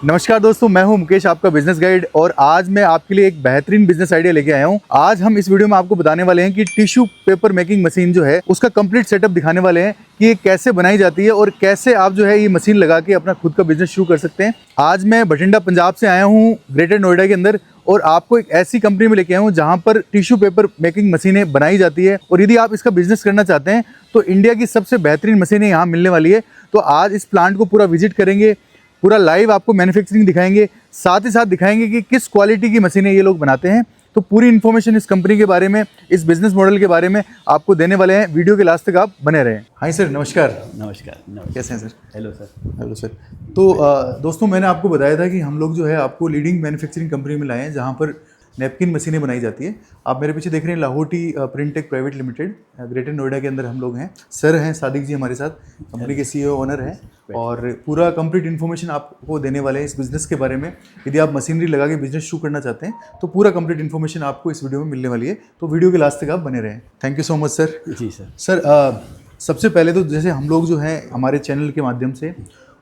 नमस्कार दोस्तों, मैं हूं मुकेश, आपका बिजनेस गाइड। और आज मैं आपके लिए एक बेहतरीन बिजनेस आइडिया लेके आया हूं। आज हम इस वीडियो में आपको बताने वाले हैं कि टिश्यू पेपर मेकिंग मशीन जो है उसका कंप्लीट सेटअप दिखाने वाले हैं कि ये कैसे बनाई जाती है और कैसे आप जो है ये मशीन लगा के अपना खुद का बिजनेस शुरू कर सकते हैं। आज मैं बठिंडा पंजाब से आया हूँ, ग्रेटर नोएडा के अंदर, और आपको एक ऐसी कंपनी में लेके आया हूँ जहाँ पर टिश्यू पेपर मेकिंग मशीनें बनाई जाती है। और यदि आप इसका बिजनेस करना चाहते हैं तो इंडिया की सबसे बेहतरीन मशीनें यहाँ मिलने वाली है। तो आज इस प्लांट को पूरा विजिट करेंगे, पूरा लाइव आपको मैन्युफैक्चरिंग दिखाएंगे, साथ ही साथ दिखाएंगे कि किस क्वालिटी की मशीनें ये लोग बनाते हैं। तो पूरी इन्फॉर्मेशन इस कंपनी के बारे में, इस बिजनेस मॉडल के बारे में आपको देने वाले हैं। वीडियो के लास्ट तक आप बने रहें। हाँ सर, नमस्कार। नमस्कार। कैसे हैं sir? Hello sir. Hello sir. तो दोस्तों, मैंने आपको बताया था कि हम लोग जो है आपको लीडिंग मैन्युफैक्चरिंग कंपनी में लाए हैं जहाँ पर नैपकिन मशीनें बनाई जाती है। आप मेरे पीछे देख रहे हैं Lahoti Printech Private Limited, Greater Noida के अंदर हम लोग हैं। सर हैं सादिक जी हमारे साथ, कंपनी के CEO ओनर हैं, और पूरा कंप्लीट इन्फॉर्मेशन आपको देने वाले हैं इस बिज़नेस के बारे में। यदि आप मशीनरी लगा के बिजनेस शुरू करना चाहते हैं तो पूरा कंप्लीट इन्फॉर्मेशन आपको इस वीडियो में मिलने वाली है। तो वीडियो के लास्ट तक आप बने रहें। Thank you so much sir. जी सर। सर, सबसे पहले तो जैसे हम लोग जो हैं हमारे चैनल के माध्यम से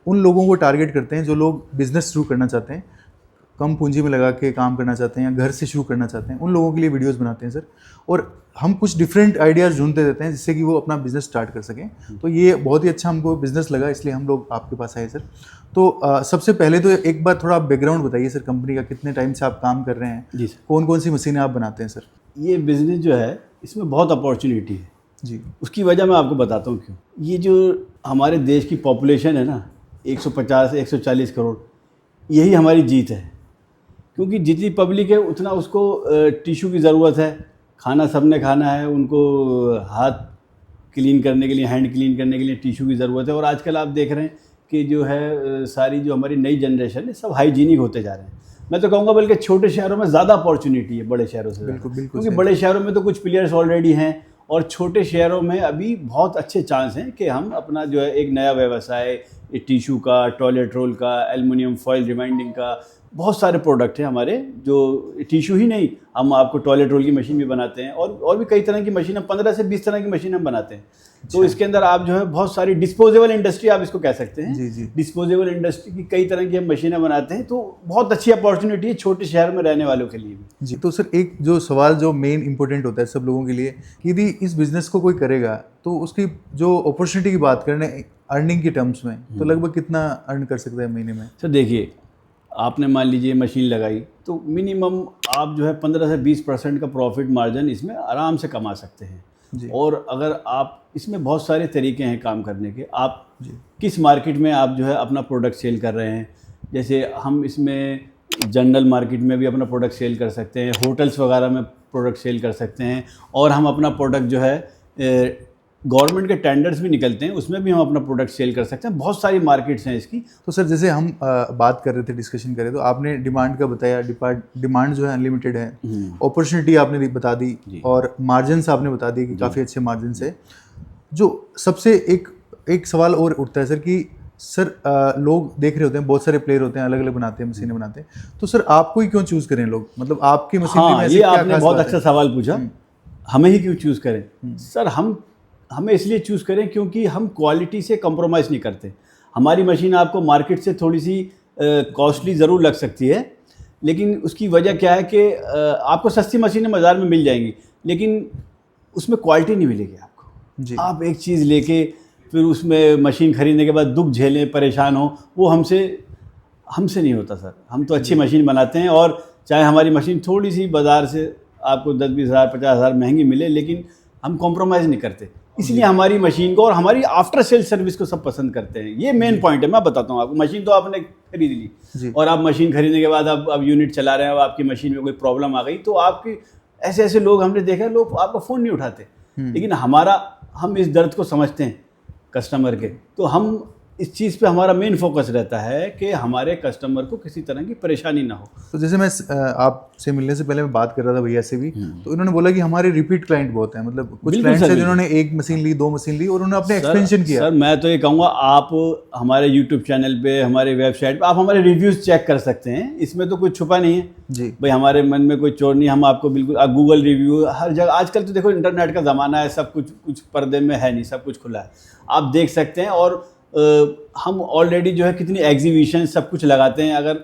उन लोगों को टारगेट करते हैं जो लोग बिज़नेस शुरू करना चाहते हैं, कम पूंजी में लगा के काम करना चाहते हैं या घर से शुरू करना चाहते हैं, उन लोगों के लिए वीडियोस बनाते हैं सर। और हम कुछ डिफरेंट आइडियाज़ ढूंढते रहते हैं जिससे कि वो अपना बिजनेस स्टार्ट कर सकें। तो ये बहुत ही अच्छा हमको बिजनेस लगा, इसलिए हम लोग आपके पास आए सर। तो सबसे पहले तो एक बार थोड़ा बैकग्राउंड बताइए सर, कंपनी का कितने टाइम से आप काम कर रहे हैं? जी सर। कौन कौन सी मशीनें आप बनाते हैं सर? ये बिज़नेस जो है इसमें बहुत अपॉर्चुनिटी है जी। उसकी वजह मैं आपको बताता हूँ क्यों। ये जो हमारे देश की पॉपुलेशन है ना, 150 से 140 करोड़, यही हमारी जीत है। क्योंकि जितनी पब्लिक है उतना उसको टिश्यू की ज़रूरत है। खाना सबने खाना है, उनको हाथ क्लीन करने के लिए, हैंड क्लीन करने के लिए टिश्यू की ज़रूरत है। और आजकल आप देख रहे हैं कि जो है सारी जो हमारी नई जनरेशन है सब हाइजीनिक होते जा रहे हैं। मैं तो कहूँगा बल्कि छोटे शहरों में ज़्यादा अपॉर्चुनिटी है बड़े शहरों से। बिल्कुल बिल्कुल। क्योंकि बड़े शहरों में तो कुछ प्लेयर्स ऑलरेडी हैं और छोटे शहरों में अभी बहुत अच्छे चांस हैं कि हम अपना जो है एक नया व्यवसाय, टिश्यू का, टॉयलेट रोल का, एल्युमिनियम फॉयल रिमाइंडिंग का, बहुत सारे प्रोडक्ट हैं हमारे। जो टिश्यू ही नहीं, हम आपको टॉयलेट रोल की मशीन भी बनाते हैं और भी कई तरह की मशीन, 15 से 20 तरह की मशीन हम बनाते हैं। तो इसके अंदर आप जो है बहुत सारी डिस्पोजेबल इंडस्ट्री आप इसको कह सकते हैं। जी जी। डिस्पोजेबल इंडस्ट्री की कई तरह की हम मशीनें बनाते हैं। तो बहुत अच्छी अपॉर्चुनिटी है छोटे शहर में रहने वालों के लिए भी। जी। तो सर, एक जो सवाल जो मेन इंपॉर्टेंट होता है सब लोगों के लिए कि यदि इस बिजनेस को कोई करेगा तो उसकी जो अपॉर्चुनिटी की बात करें अर्निंग के टर्म्स में, तो लगभग कितना अर्न कर सकता है महीने में? सर देखिए, आपने मान लीजिए मशीन लगाई तो मिनिमम आप जो है 15 से 20% का प्रॉफिट मार्जिन इसमें आराम से कमा सकते हैं जी। और अगर आप इसमें बहुत सारे तरीके हैं काम करने के। आप किस मार्केट में आप जो है अपना प्रोडक्ट सेल कर रहे हैं, जैसे हम इसमें जनरल मार्केट में भी अपना प्रोडक्ट सेल कर सकते हैं, होटल्स वगैरह में प्रोडक्ट सेल कर सकते हैं, और हम अपना प्रोडक्ट जो है गवर्नमेंट के टेंडर्स भी निकलते हैं, उसमें भी हम अपना प्रोडक्ट सेल कर सकते हैं। बहुत सारी मार्केट्स हैं इसकी। तो सर, जैसे हम बात कर रहे थे, डिस्कशन कर रहे, तो आपने डिमांड का बताया, डिमांड जो है अनलिमिटेड है, अपॉर्चुनिटी आपने बता दी, और मार्जिन्स आपने बता दिए कि काफ़ी अच्छे मार्जिन्स है। जो सबसे एक सवाल और उठता है सर कि सर, लोग देख रहे होते हैं, बहुत सारे प्लेयर होते हैं, अलग अलग बनाते हैं, मशीनें बनाते हैं, तो सर आपको ही क्यों चूज़ करें लोग? मतलब आपकी मशीन में ऐसी ये क्या आपने खास बहुत बात अच्छा है? सवाल पूछा। हमें ही क्यों चूज़ करें? सर, हमें इसलिए चूज़ करें क्योंकि हम क्वालिटी से कंप्रोमाइज़ नहीं करते। हमारी मशीन आपको मार्केट से थोड़ी सी कॉस्टली ज़रूर लग सकती है, लेकिन उसकी वजह क्या है कि आपको सस्ती मशीनें बाज़ार में मिल जाएंगी लेकिन उसमें क्वालिटी नहीं मिलेगी आपको जी। आप एक चीज़ लेके फिर उसमें मशीन खरीदने के बाद दुख झेलें, परेशान हो, वो हमसे नहीं होता सर। हम तो अच्छी मशीन बनाते हैं, और चाहे हमारी मशीन थोड़ी सी बाज़ार से आपको 10-20 हज़ार 50 हज़ार महंगी मिले, लेकिन हम कॉम्प्रोमाइज़ नहीं करते। इसलिए हमारी मशीन को और हमारी आफ्टर सेल सर्विस को सब पसंद करते हैं। ये मेन पॉइंट है। मैं बताता हूँ आपको, मशीन तो आपने खरीद ली और आप मशीन खरीदने के बाद अब यूनिट चला रहे हैं, अब आपकी मशीन में कोई प्रॉब्लम आ गई तो आपकी ऐसे लोग हमने देखा है, लोग आपका फ़ोन नहीं उठाते। लेकिन हम इस दर्द को समझते हैं कस्टमर के, तो हम इस चीज़ पे हमारा मेन फोकस रहता है कि हमारे कस्टमर को किसी तरह की परेशानी ना हो। तो जैसे मैं आपसे मिलने से पहले मैं बात कर रहा था भैया से भी, तो इन्होंने बोला कि हमारे रिपीट क्लाइंट बहुत हैं, मतलब कुछ क्लाइंट्स हैं जिन्होंने एक मशीन ली, 2 मशीन ली, और उन्होंने अपने एक्सपेंशन किया। सर, मैं तो ये कहूँगा, आप हमारे यूट्यूब चैनल पे, हमारे वेबसाइट पे आप हमारे रिव्यूज़ चेक कर सकते हैं। इसमें तो कुछ छुपा नहीं है जी भाई, हमारे मन में कोई चोर नहीं। हम आपको बिल्कुल गूगल रिव्यू हर जगह, आजकल तो देखो इंटरनेट का ज़माना है, सब कुछ पर्दे में है नहीं, सब कुछ खुला है, आप देख सकते हैं। और हम ऑलरेडी जो है कितनी एग्जीबिशन सब कुछ लगाते हैं, अगर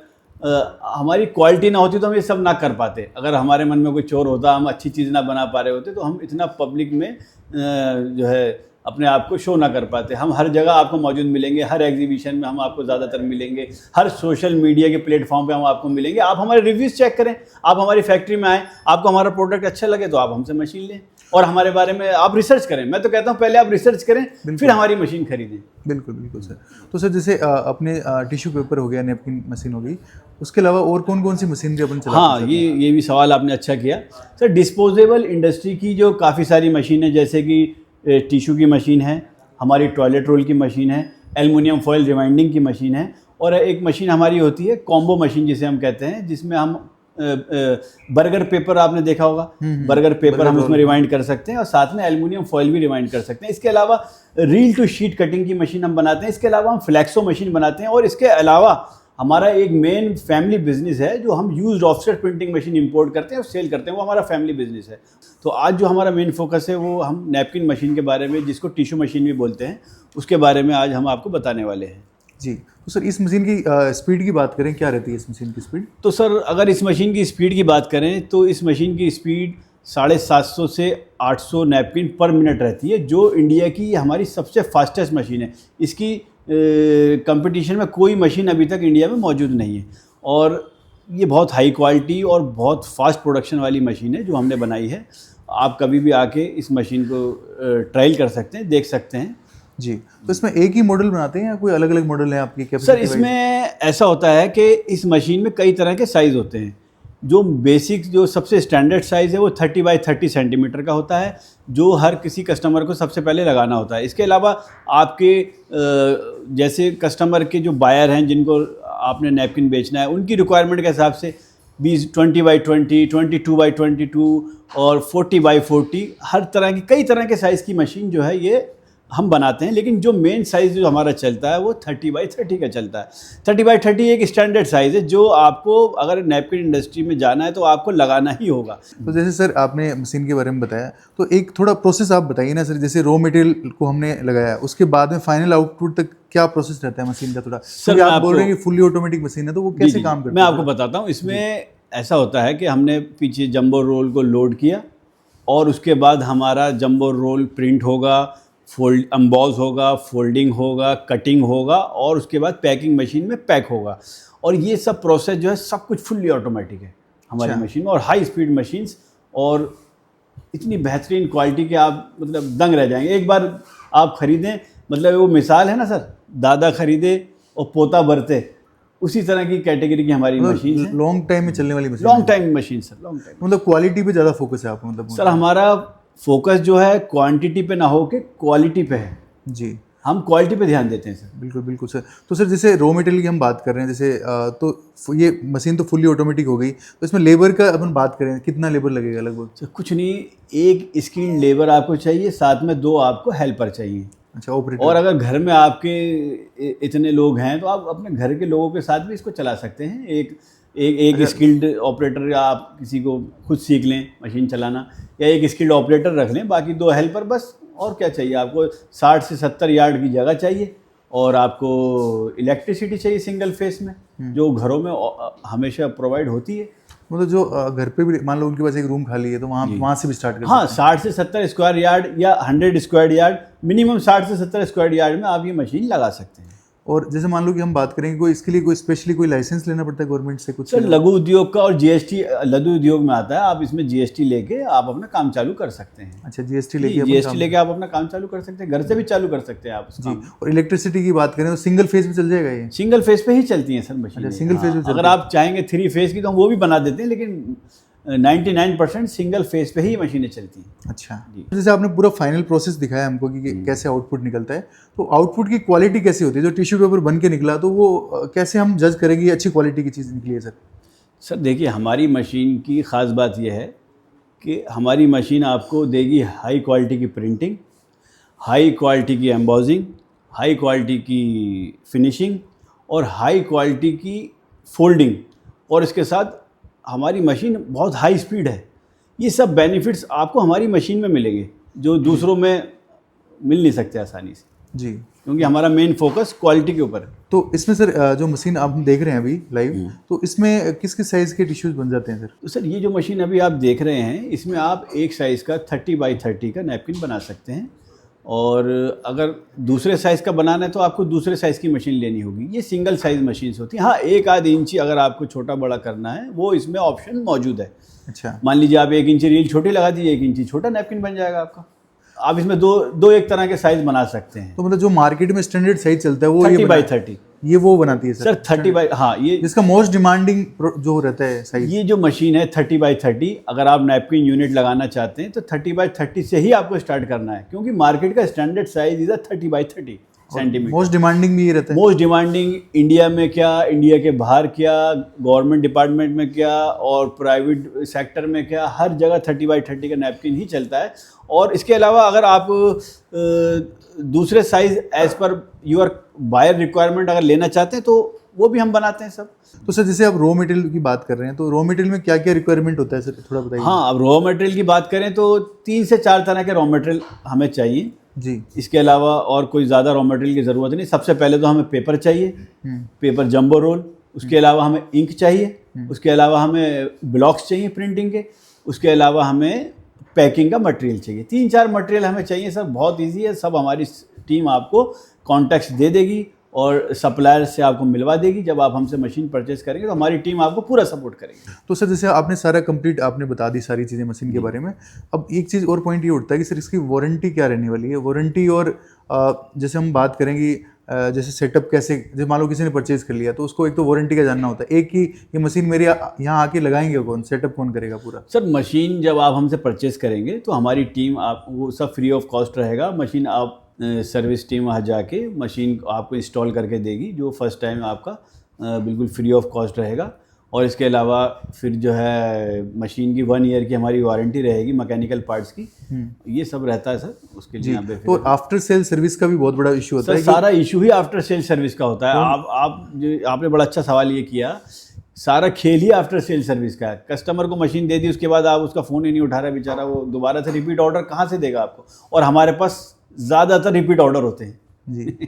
हमारी क्वालिटी ना होती तो हम ये सब ना कर पाते। अगर हमारे मन में कोई चोर होता, हम अच्छी चीज़ ना बना पा रहे होते, तो हम इतना पब्लिक में जो है अपने आप को शो ना कर पाते। हम हर जगह आपको मौजूद मिलेंगे, हर एग्जीबिशन में हम आपको ज़्यादातर मिलेंगे, हर सोशल मीडिया के प्लेटफॉर्म पे हम आपको मिलेंगे। आप हमारे रिव्यूज़ चेक करें, आप हमारी फैक्ट्री में आएँ, आपको हमारा प्रोडक्ट अच्छा लगे तो आप हमसे मशीन लें और हमारे बारे में आप रिसर्च करें। मैं तो कहता हूँ पहले आप रिसर्च करें, फिर हमारी मशीन खरीदें। बिल्कुल बिल्कुल सर। तो सर जैसे अपने टिश्यू पेपर हो गया, नैपकिन मशीन हो गई, उसके अलावा और कौन कौन सी मशीनरी अपन चलाते हैं? हाँ, ये भी सवाल आपने अच्छा किया सर। डिस्पोजेबल इंडस्ट्री की जो काफ़ी सारी मशीन है, जैसे कि टिश्यू की मशीन है, हमारी टॉयलेट रोल की मशीन है, एल्युमिनियम फॉयल रिवाइंडिंग की मशीन है, और एक मशीन हमारी होती है कॉम्बो मशीन जिसे हम कहते हैं, जिसमें हम बर्गर पेपर आपने देखा होगा, बर्गर पेपर हम उसमें रिवाइंड कर सकते हैं और साथ में एल्युमिनियम फॉयल भी रिवाइंड कर सकते हैं। इसके अलावा रील टू शीट कटिंग की मशीन हम बनाते हैं। इसके अलावा हम फ्लैक्सो मशीन बनाते हैं, और इसके अलावा हमारा एक मेन फैमिली बिजनेस है जो हम used offset printing machine import करते हैं और सेल करते हैं, वो हमारा फैमिली बिजनेस है। तो आज जो हमारा मेन फोकस है वो हम नैपकिन मशीन के बारे में, जिसको टिश्यू मशीन भी बोलते हैं, उसके बारे में आज हम आपको बताने वाले हैं। जी, तो सर इस मशीन की स्पीड की बात करें, क्या रहती है इस मशीन की स्पीड? तो सर अगर इस मशीन की स्पीड की बात करें तो इस मशीन की स्पीड 750 से 800 नैपकिन पर मिनट रहती है, जो इंडिया की हमारी सबसे फास्टेस्ट मशीन है। इसकी कंपटीशन में कोई मशीन अभी तक इंडिया में मौजूद नहीं है, और ये बहुत हाई क्वालिटी और बहुत फास्ट प्रोडक्शन वाली मशीन है जो हमने बनाई है। आप कभी भी आके इस मशीन को ट्रायल कर सकते हैं, देख सकते हैं। जी, तो इसमें एक ही मॉडल बनाते हैं या कोई अलग अलग मॉडल हैं आपकी कैपेसिटी? सर इसमें ऐसा होता है कि इस मशीन में कई तरह के साइज़ होते हैं। जो बेसिक, जो सबसे स्टैंडर्ड साइज़ है वो 30 बाई 30 सेंटीमीटर का होता है, जो हर किसी कस्टमर को सबसे पहले लगाना होता है। इसके अलावा आपके जैसे कस्टमर के जो बायर हैं, जिनको आपने नैपकिन बेचना है, उनकी रिक्वायरमेंट के हिसाब से 20 बाई 20, 22 बाई 22 और 40 बाई 40, हर तरह की, कई तरह के साइज़ की मशीन जो है ये हम बनाते हैं। लेकिन जो मेन साइज़ जो हमारा चलता है वो 30 बाई 30 का चलता है। 30 बाई 30 एक स्टैंडर्ड साइज़ है, जो आपको अगर नैपकिन इंडस्ट्री में जाना है तो आपको लगाना ही होगा। तो जैसे सर आपने मशीन के बारे में बताया, तो एक थोड़ा प्रोसेस आप बताइए ना सर। जैसे रॉ मटेरियल को हमने लगाया, उसके बाद में फाइनल आउटपुट तक क्या प्रोसेस रहता है मशीन का? थोड़ा सर आप बोल रहे हैं कि फुल्ली ऑटोमेटिक मशीन है, तो वो कैसे काम करती है? मैं आपको बताता हूँ। इसमें ऐसा होता है कि हमने पीछे जंबो रोल को लोड किया, और उसके बाद हमारा जंबो रोल प्रिंट होगा, फोल्ड एम्बॉस होगा, फोल्डिंग होगा, कटिंग होगा, और उसके बाद पैकिंग मशीन में पैक होगा। और ये सब प्रोसेस जो है सब कुछ फुल्ली ऑटोमेटिक है हमारी मशीन में, और हाई स्पीड मशीन्स, और इतनी बेहतरीन क्वालिटी के आप मतलब दंग रह जाएंगे। एक बार आप ख़रीदें, मतलब वो मिसाल है ना सर, दादा ख़रीदे और पोता बरते, उसी तरह की कैटेगरी की हमारी मशीन है। लॉन्ग टाइम में चलने वाली machine? Long time machine sir, long time. मतलब क्वालिटी पे ज़्यादा फोकस है आपका? मतलब सर हमारा फोकस जो है क्वांटिटी पे ना हो के क्वालिटी पे है। जी, हम क्वालिटी पे ध्यान देते हैं सर। बिल्कुल बिल्कुल सर। तो सर जैसे रॉ मटेरियल की हम बात कर रहे हैं, जैसे तो ये मशीन तो फुल्ली ऑटोमेटिक हो गई, तो इसमें लेबर का अपन बात करें, कितना लेबर लगेगा लगभग? सर कुछ नहीं, एक स्किल्ड लेबर आपको चाहिए, साथ में 2 आपको हेल्पर चाहिए। अच्छा, ऑपरेटर। और अगर घर में आपके इतने लोग हैं तो आप अपने घर के लोगों के साथ भी इसको चला सकते हैं। एक स्किल्ड ऑपरेटर, या आप किसी को खुद सीख लें मशीन चलाना, या एक स्किल्ड ऑपरेटर रख लें, बाकी 2 हेल्पर बस। और क्या चाहिए आपको? 60 से 70 यार्ड की जगह चाहिए, और आपको इलेक्ट्रिसिटी चाहिए सिंगल फेस में, जो घरों में हमेशा प्रोवाइड होती है। मतलब जो घर पे भी मान लो उनके पास एक रूम खाली है, तो वहाँ से भी स्टार्ट कर हाँ, 60 से 70 स्क्वायर यार्ड या 100 स्क्वायर यार्ड, मिनिमम 60 से 70 स्क्वायर यार्ड में आप ये मशीन लगा सकते हैं। और जैसे मान लो कि हम बात करेंगे, कोई इसके लिए कोई स्पेशली कोई लाइसेंस लेना पड़ता है गवर्नमेंट से कुछ? सर लघु उद्योग का और जीएसटी लघु उद्योग में आता है, आप इसमें जीएसटी लेके आप अपना काम चालू कर सकते हैं। अच्छा, जीएसटी लेके आप अपना काम चालू कर सकते हैं, घर से भी चालू कर सकते हैं आप जी। और इलेक्ट्रिसिटी की बात करें तो सिंगल फेज में चल जाएगा ये? सिंगल फेज पे ही चलती है सर मशीन। सिंगल फेज में अगर आप चाहेंगे 3 फेज की तो हम वो भी बना देते हैं, लेकिन 99% सिंगल फेज पे ही मशीनें चलती हैं। अच्छा जी। जैसे आपने पूरा फाइनल प्रोसेस दिखाया हमको कि कैसे आउटपुट निकलता है, तो आउटपुट की क्वालिटी कैसी होती है? जो टिश्यू पेपर बन के निकला, तो वो कैसे हम जज करेंगे अच्छी क्वालिटी की चीज़ निकली है सर? सर देखिए, हमारी मशीन की ख़ास बात यह है कि हमारी मशीन आपको देगी हाई क्वालिटी की प्रिंटिंग, हाई क्वालिटी की एम्बॉजिंग, हाई क्वालिटी की फिनिशिंग, और हाई क्वालिटी की फोल्डिंग, और इसके साथ हमारी मशीन बहुत हाई स्पीड है। ये सब बेनिफिट्स आपको हमारी मशीन में मिलेंगे, जो दूसरों में मिल नहीं सकते आसानी से। जी। क्योंकि हमारा मेन फोकस क्वालिटी के ऊपर है। तो इसमें सर जो मशीन आप देख रहे हैं अभी लाइव, तो इसमें किस किस साइज़ के टिश्यूज़ बन जाते हैं सर? तो सर ये जो मशीन अभी आप देख रहे हैं, इसमें आप एक साइज़ का 30 बाई 30 का नैपकिन बना सकते हैं, और अगर दूसरे साइज़ का बनाना है तो आपको दूसरे साइज़ की मशीन लेनी होगी। ये सिंगल साइज़ मशीन्स होती हैं। हाँ, एक आध इंची अगर आपको छोटा बड़ा करना है वो इसमें ऑप्शन मौजूद है। अच्छा। मान लीजिए आप 1 इंची रील छोटी लगा दीजिए, 1 इंची छोटा नैपकिन बन जाएगा आपका। आप इसमें दो एक तरह के साइज़ बना सकते हैं। तो मतलब जो मार्केट में स्टैंडर्ड साइज चलता है वो 30 बाई 30 ये वो बनाती है सर 30 बाई, हाँ, ये जिसका मोस्ट डिमांडिंग जो रहता है साइज। ये जो मशीन है 30 बाई 30, अगर आप नैपकिन यूनिट लगाना चाहते हैं तो 30 बाई 30 से ही आपको स्टार्ट करना है, क्योंकि मार्केट का standard size is 30 by 30 centimetre. Most demanding भी ये रहता है। मोस्ट डिमांडिंग इंडिया में क्या, इंडिया के बाहर क्या, गवर्नमेंट डिपार्टमेंट में क्या, और प्राइवेट सेक्टर में क्या, हर जगह 30 बाई 30 का नैपकिन ही चलता है। और इसके अलावा अगर आप दूसरे size as per your buyer requirement अगर लेना चाहते हैं तो वो भी हम बनाते हैं सब। तो सर जैसे आप रॉ मटेरियल की बात कर रहे हैं, तो रॉ मटेरियल में क्या क्या रिक्वायरमेंट होता है सर, थोड़ा बताइए। हाँ, अब रॉ मटेरियल की बात करें तो 3 से 4 तरह के रॉ मटेरियल हमें चाहिए जी। इसके अलावा और कोई ज़्यादा रॉ मटेरियल की ज़रूरत नहीं। सबसे पहले तो हमें पेपर चाहिए, पेपर जंबो रोल, उसके अलावा हमें इंक चाहिए, उसके अलावा हमें ब्लॉक्स चाहिए प्रिंटिंग के, उसके अलावा हमें पैकिंग का मटेरियल चाहिए। 3-4 मटेरियल हमें चाहिए सर। बहुत इजी है, सब हमारी टीम आपको कॉन्टैक्ट्स दे देगी और सप्लायर से आपको मिलवा देगी। जब आप हमसे मशीन परचेज करेंगे तो हमारी टीम आपको पूरा सपोर्ट करेगी। तो सर जैसे आपने सारा कंप्लीट आपने बता दी सारी चीज़ें मशीन के बारे में। अब एक चीज़ और पॉइंट ये उठता है कि सर इसकी वारंटी क्या रहने वाली है, वारंटी, और जैसे हम बात करेंगे जैसे सेटअप कैसे, जैसे मान लो किसी ने परचेज कर लिया तो उसको एक तो वारंटी का जानना होता है, एक कि ये मशीन मेरे यहाँ आके लगाएंगे कौन, सेटअप कौन करेगा पूरा? सर मशीन जब आप हमसे परचेज करेंगे तो हमारी टीम आप वो सब फ्री ऑफ कॉस्ट रहेगा। मशीन आप सर्विस टीम वहाँ जाके मशीन आपको इंस्टॉल करके देगी, जो फर्स्ट टाइम आपका बिल्कुल फ्री ऑफ कॉस्ट रहेगा। और इसके अलावा फिर जो है मशीन की 1 ईयर की हमारी वारंटी रहेगी मैकेनिकल पार्ट्स की। ये सब रहता है सर, उसके लिए यहाँ पे। तो आफ्टर सेल सर्विस का भी बहुत बड़ा इशू होता सर है। सारा इशू ही आफ्टर सेल सर्विस का होता है। आपने बड़ा अच्छा सवाल ये किया। सारा खेल ही आफ्टर सेल सर्विस का है। कस्टमर को मशीन दे दी, उसके बाद आप उसका फ़ोन ही नहीं उठा रहा बेचारा, वो दोबारा से रिपीट ऑर्डर कहाँ से देगा आपको? और हमारे पास ज़्यादातर रिपीट ऑर्डर होते हैं जी।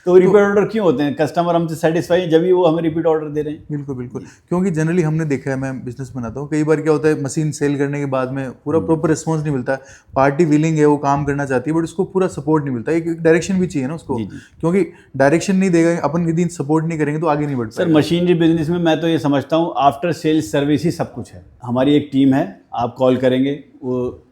तो रिपीट ऑर्डर क्यों होते हैं? कस्टमर हमसे सेटिस्फाई है जब भी वो हमें रिपीट ऑर्डर दे रहे हैं। बिल्कुल बिल्कुल, क्योंकि जनरली हमने देखा है, मैं बिजनेस बनाता हूँ, कई बार क्या होता है मशीन सेल करने के बाद में पूरा प्रॉपर रिस्पॉन्स नहीं मिलता। पार्टी विलिंग है, वो काम करना चाहती है, बट उसको पूरा सपोर्ट नहीं मिलता। एक डायरेक्शन भी चाहिए ना उसको, क्योंकि डायरेक्शन नहीं देगा, अपन यदि सपोर्ट नहीं करेंगे तो आगे नहीं बढ़ पाएगा। सर मशीनरी बिजनेस में मैं तो ये समझता हूँ आफ्टर सेल सर्विस ही सब कुछ है। हमारी एक टीम है, आप कॉल करेंगे,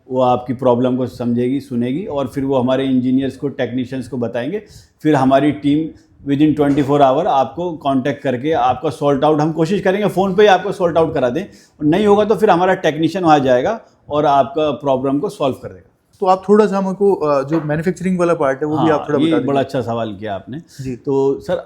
वो आपकी प्रॉब्लम को समझेगी, सुनेगी, और फिर वो हमारे इंजीनियर्स को, टेक्नीशियंस को बताएंगे। फिर हमारी टीम विद इन 24 आवर आपको कांटेक्ट करके आपका सॉल्ट आउट, हम कोशिश करेंगे फ़ोन पे ही आपको सॉल्ट आउट करा दें। नहीं होगा तो फिर हमारा टेक्नीशियन वहाँ जाएगा और आपका प्रॉब्लम को सॉल्व कर देगा। तो आप थोड़ा सा हमको जो मैन्युफैक्चरिंग वाला पार्ट है वो भी आप थोड़ा बता ये दीजिए। बड़ा अच्छा सवाल किया आपने जी। तो सर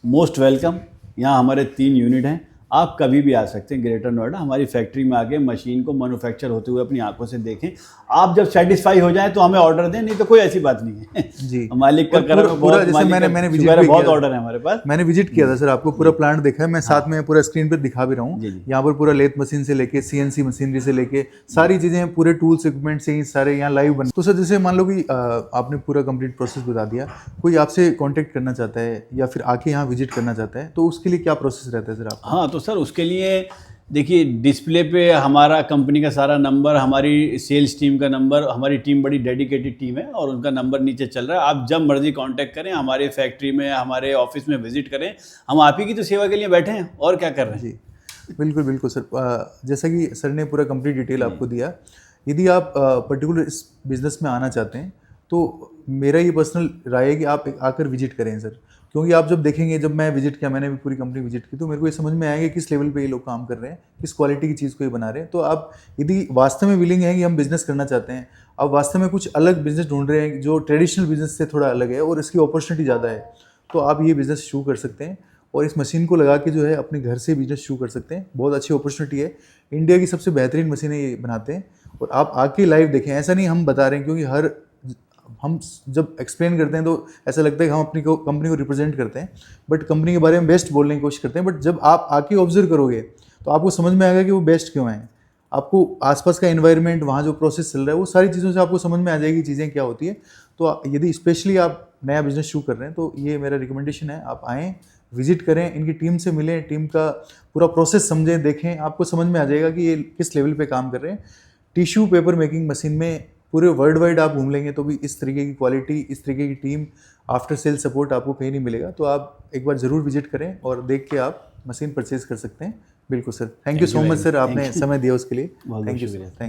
मोस्ट वेलकम। यहाँ हमारे 3 यूनिट हैं, आप कभी भी आ सकते हैं ग्रेटर नोएडा। हमारी फैक्ट्री में आके मशीन को मैन्युफैक्चर होते हुए अपनी आंखों से देखें। आप जब सेटिस्फाई हो जाएं तो हमें ऑर्डर दें, नहीं तो कोई ऐसी बात नहीं है जी। मालिक का करम है, बहुत जैसे मैंने विजिट शुक्र है, भी बहुत किया। ऑर्डर है हमारे पास। मैंने विजिट किया था सर, आपको पूरा प्लांट देखा है, मैं साथ में पूरा स्क्रीन पर दिखा भी रहा हूँ। जी, जी। यहाँ पर पूरा लेथ मशीन से लेके CNC मशीनरी से लेके सारी चीज़ें, पूरे टूल्स इक्विपमेंट से ही सारे यहाँ लाइव बने। तो सर जैसे मान लो कि आपने पूरा कंप्लीट प्रोसेस बता दिया, कोई आपसे कॉन्टेक्ट करना चाहता है या फिर आके यहाँ विजिट करना चाहता है, तो उसके लिए क्या प्रोसेस रहता है सर आपका? हाँ, तो सर उसके लिए देखिए डिस्प्ले पे हमारा कंपनी का सारा नंबर, हमारी सेल्स टीम का नंबर, हमारी टीम बड़ी डेडिकेटेड टीम है और उनका नंबर नीचे चल रहा है। आप जब मर्जी कांटेक्ट करें, हमारे फैक्ट्री में, हमारे ऑफिस में विजिट करें। हम आप ही की तो सेवा के लिए बैठे हैं, और क्या कर रहे हैं। जी बिल्कुल बिल्कुल सर। जैसा कि सर ने पूरा कंप्लीट डिटेल आपको दिया, यदि आप पर्टिकुलर इस बिज़नेस में आना चाहते हैं तो मेरा ये पर्सनल राय है कि आप आकर विजिट करें सर, क्योंकि आप जब देखेंगे, जब मैं विजिट किया, मैंने भी पूरी कंपनी विजिट की, तो मेरे को ये समझ में आएगा किस लेवल पे ये लोग काम कर रहे हैं, किस क्वालिटी की चीज़ को ये बना रहे हैं। तो आप यदि वास्तव में विलिंग है कि हम बिज़नेस करना चाहते हैं, आप वास्तव में कुछ अलग बिज़नेस ढूंढ रहे हैं जो ट्रेडिशनल बिज़नेस से थोड़ा अलग है और इसकी अपॉर्चुनिटी ज़्यादा है, तो आप ये बिज़नेस शुरू कर सकते हैं और इस मशीन को लगा के जो है अपने घर से बिजनेस शुरू कर सकते हैं। बहुत अच्छी अपॉर्चुनिटी है, इंडिया की सबसे बेहतरीन मशीनें ये बनाते हैं और आप आके लाइव देखें। ऐसा नहीं हम बता रहे हैं, क्योंकि हम जब एक्सप्लेन करते हैं तो ऐसा लगता है कि हम अपनी कंपनी को रिप्रेजेंट करते हैं, बट कंपनी के बारे में बेस्ट बोलने की कोशिश करते हैं। बट जब आप आके ऑब्जर्व करोगे तो आपको समझ में आएगा कि वो बेस्ट क्यों है। आपको आसपास का एनवायरनमेंट, वहाँ जो प्रोसेस चल रहा है, वो सारी चीज़ों से आपको समझ में आ जाएगी चीज़ें क्या होती है। तो यदि स्पेशली आप नया बिजनेस शुरू कर रहे हैं तो ये मेरा रिकमेंडेशन है, आप आएँ, विजिट करें, इनकी टीम से मिलें, टीम का पूरा प्रोसेस समझें, देखें, आपको समझ में आ जाएगा कि ये किस लेवल पे काम कर रहे हैं। टिश्यू पेपर मेकिंग मशीन में पूरे वर्ल्ड वाइड आप घूम लेंगे तो भी इस तरीके की क्वालिटी, इस तरीके की टीम, आफ्टर सेल सपोर्ट आपको कहीं नहीं मिलेगा। तो आप एक बार ज़रूर विजिट करें और देख के आप मशीन परचेज कर सकते हैं। बिल्कुल sir, thank you so much sir, आपने समय दिया उसके लिए। बहुत थैंक यू शुक्रिया। थैंक